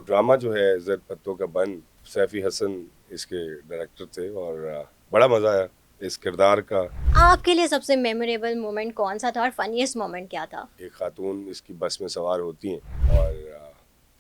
Drama जो है ज़र पत्तों का बन, सैफी हसन इसके डायरेक्टर थे और बड़ा मज़ा आया इस किरदार का। आपके लिए सबसे मेमोरेबल मोमेंट कौन-सा था और फनीएस्ट मोमेंट क्या था? एक खातून इसकी बस में सवार होती हैं और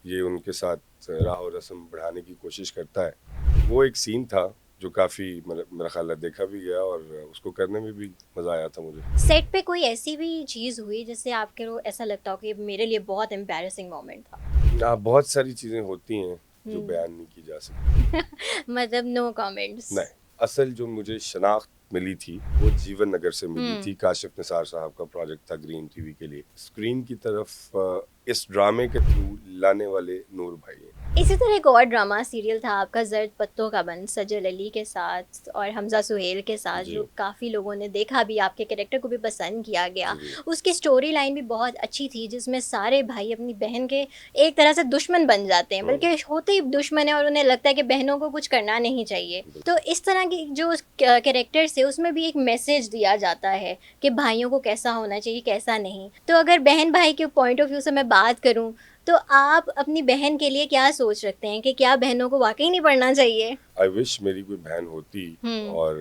ये उनके साथ राह और रस्म बढ़ाने की कोशिश करता है। वो एक सीन था जो काफ़ी मेरा ख़्याल है देखा भी गया और उसको करने में भी मज़ा आया था मुझे। सेट पे कोई ऐसी भी चीज़ हुई जिससे आपको ऐसा लगता हो कि मेरे लिए बहुत एम्बैरेसिंग मोमेंट था? बहुत सारी चीज़ें होती हैं जो हुँ। बयान नहीं की जा सकती। मतलब नो कमेंट्स। नहीं, असल जो मुझे शनाख्त मिली थी वो जीवन नगर से मिली थी। हुँ। काशिफ निसार साहब का प्रोजेक्ट था ग्रीन टीवी के लिए। स्क्रीन की तरफ इस ड्रामे के थ्रू लाने वाले नूर भाई हैं। इसी तरह एक और ड्रामा सीरियल था आपका ज़र्द पत्तों का बन सजल अली के साथ और हमज़ा सुहेल के साथ, जी, जो काफ़ी लोगों ने देखा भी, आपके कैरेक्टर को भी पसंद किया गया। जी, जी। उसकी स्टोरी लाइन भी बहुत अच्छी थी जिसमें सारे भाई अपनी बहन के एक तरह से दुश्मन बन जाते हैं, हुँ, बल्कि होते ही दुश्मन है और उन्हें लगता है कि बहनों को कुछ करना नहीं चाहिए। तो इस तरह की जो कैरेक्टर्स है उसमें भी एक मैसेज दिया जाता है कि भाइयों को कैसा होना चाहिए, कैसा नहीं। तो अगर बहन भाई के पॉइंट ऑफ व्यू से मैं बात करूँ, तो आप अपनी बहन के लिए क्या सोच रखते हैं कि क्या बहनों को वाक़ई नहीं पढ़ना चाहिए? आई विश मेरी कोई बहन होती हुँ। और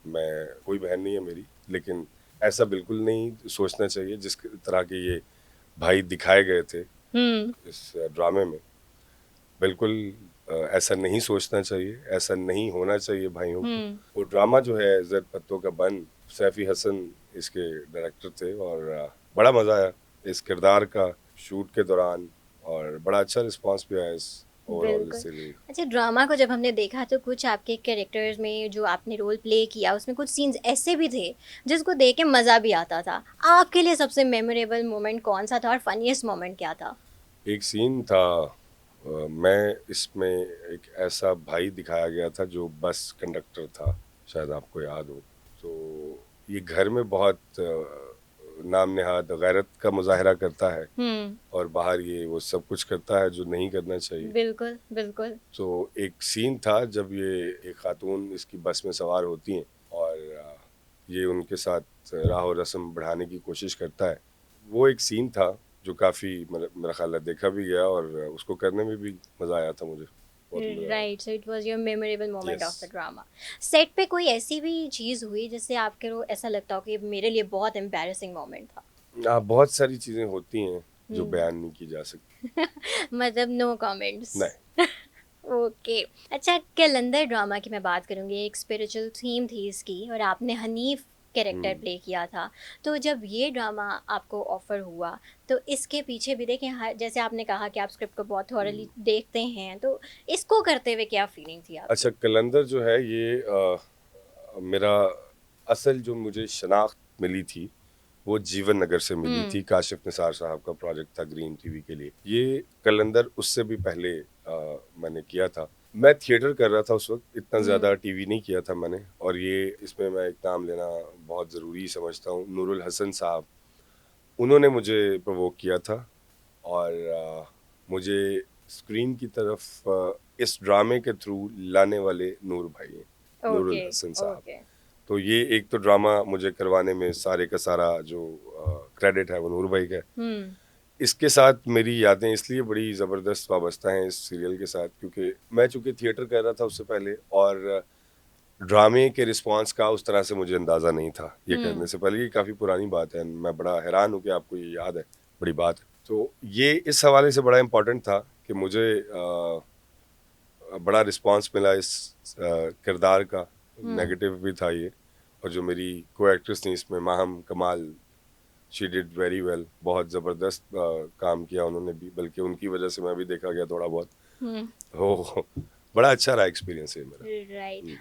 मैं कोई बहन नहीं है मेरी, लेकिन ऐसा बिल्कुल नहीं सोचना चाहिए जिस तरह के ये भाई दिखाए गए थे हुँ। इस ड्रामे में। बिल्कुल ऐसा नहीं सोचना चाहिए, ऐसा नहीं होना चाहिए भाइयों को। हुँ। वो ड्रामा जो है ज़र पत्तों का बन, सैफी हसन इसके डायरेक्टर थे और बड़ा मज़ा आया इस किरदार का शूट के दौरान और बड़ा अच्छा रिस्पॉन्स भी आया इस ओवरऑल बिल्कुल। सीरीज़। अच्छा, ड्रामा को जब हमने देखा तो कुछ आपके कैरेक्टर्स में जो आपने रोल प्ले किया उसमें कुछ सीन्स ऐसे भी थे जिसको देख के मज़ा भी आता था। आपके लिए सबसे मेमोरेबल मोमेंट कौन-सा था और फनीएस्ट मोमेंट क्या था? एक सीन था मैं इसमें एक ऐसा भाई दिखाया गया था जो बस कंडक्टर था, शायद आपको याद हो। तो ये घर में बहुत नाम नहाद गैरत का मुज़ाहिरा करता है हुँ। और बाहर ये वो सब कुछ करता है जो नहीं करना चाहिए। बिल्कुल, बिल्कुल। तो एक सीन था जब ये एक खातून इसकी बस में सवार होती हैं और ये उनके साथ राह और रस्म बढ़ाने की कोशिश करता है। वो एक सीन था जो काफ़ी मेरा ख़्याल है देखा भी गया और उसको करने में भी मज़ा आया था मुझे। बहुत मज़ा आया। Right, so it was your memorable moment yes. Of the drama. Set पे कोई ऐसी भी चीज़ हुई जिससे आपको ऐसा लगता हो कि मेरे लिए बहुत एम्बैरेसिंग मोमेंट था? बहुत सारी चीज़ें होती हैं जो हुँ। बयान नहीं की जा सकती। मतलब नो कमेंट्स। नहीं, ओके। अच्छा, कैलेंडर ड्रामा की मैं बात करूँगी, एक स्पिरिचुअल थीम थी इसकी और आपने हनीफ कैरेक्टर हुँ, प्ले किया था। तो जब ये ड्रामा आपको ऑफ़र हुआ, तो इसके पीछे भी देखें, जैसे आपने कहा कि आप स्क्रिप्ट को बहुत थॉरली हुँ। देखते हैं, तो इसको करते हुए क्या फीलिंग थी अच्छा, आपकी? कलंदर जो है ये मेरा असल जो मुझे शनाख्त मिली थी वो जीवन नगर से मिली हुँ। थी। काशिफ निसार साहब का प्रोजेक्ट था ग्रीन टीवी के लिए। ये कलंदर उससे भी पहले मैंने किया था। मैं थिएटर कर रहा था उस वक़्त, इतना ज़्यादा हुँ। टीवी नहीं किया था मैंने और ये इसमें मैं एक नाम लेना बहुत ज़रूरी समझता हूँ, नूरुल हसन साहब। उन्होंने मुझे प्रोवोक किया था और मुझे स्क्रीन की तरफ इस ड्रामे के थ्रू लाने वाले नूर भाई हैं, नूरुल ओके, हसन साहब। ओके। तो ये एक तो ड्रामा मुझे करवाने में सारे का सारा जो क्रेडिट है वो नूर भाई का है। हुँ। इसके साथ मेरी यादें इसलिए बड़ी ज़बरदस्त वाबस्ता हैं इस सीरियल के साथ क्योंकि मैं चूँकि थिएटर कर रहा था उससे पहले और ड्रामे के रिस्पॉन्स का उस तरह से मुझे अंदाज़ा नहीं था ये करने हुँ। से पहले। ये काफ़ी पुरानी बात है, मैं बड़ा हैरान हूँ कि आपको ये याद है, बड़ी बात है। तो ये इस हवाले से बड़ा इम्पोर्टेंट था कि मुझे बड़ा रिस्पॉन्स मिला इस किरदार का, हुँ। नेगेटिव भी था ये और जो मेरी को-एक्ट्रेस थी इसमें माहम कमाल, शी डिड वेरी वेल, बहुत ज़बरदस्त काम किया उन्होंने भी, बल्कि उनकी वजह से मैं भी देखा गया थोड़ा बहुत। हुँ। ओह! बड़ा अच्छा रहा एक्सपीरियंस ये मेरा। राइट। हुँ।